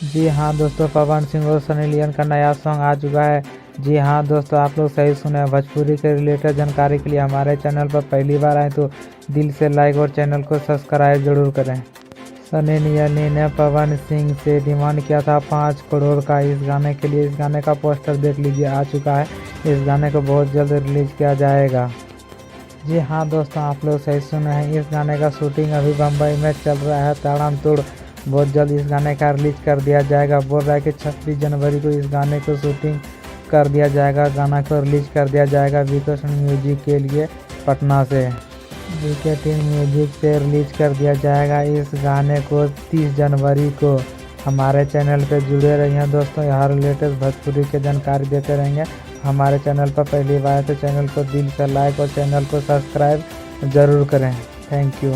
जी हाँ दोस्तों, पवन सिंह और सनी लियोन का नया सॉन्ग आ चुका है। जी हाँ दोस्तों, आप लोग सही सुने हैं। भोजपुरी के रिलेटेड जानकारी के लिए हमारे चैनल पर पहली बार आए तो दिल से लाइक और चैनल को सब्सक्राइब जरूर करें। सनी लियोन ने पवन सिंह से डिमांड किया था 5 करोड़ का इस गाने के लिए। इस गाने का पोस्टर देख लीजिए, आ चुका है। इस गाने को बहुत जल्द रिलीज किया जाएगा। जी हाँ दोस्तों, आप लोग सही सुने हैं। इस गाने का शूटिंग अभी बम्बई में चल रहा है ताड़ाम-तोड़। बहुत जल्द इस गाने का रिलीज कर दिया जाएगा। बोल रहा है कि 26 जनवरी को इस गाने को शूटिंग कर दिया जाएगा। गाना को रिलीज कर दिया जाएगा वीकेटी म्यूजिक के लिए पटना से। वीकेटी म्यूजिक से रिलीज कर दिया जाएगा इस गाने को 30 जनवरी को। हमारे चैनल पे जुड़े रहिए दोस्तों, यहाँ रिलेटेड भोजपुरी की जानकारी देते रहेंगे। हमारे चैनल पर पहली बार तो चैनल को दिल से लाइक और चैनल को सब्सक्राइब ज़रूर करें। Thank you.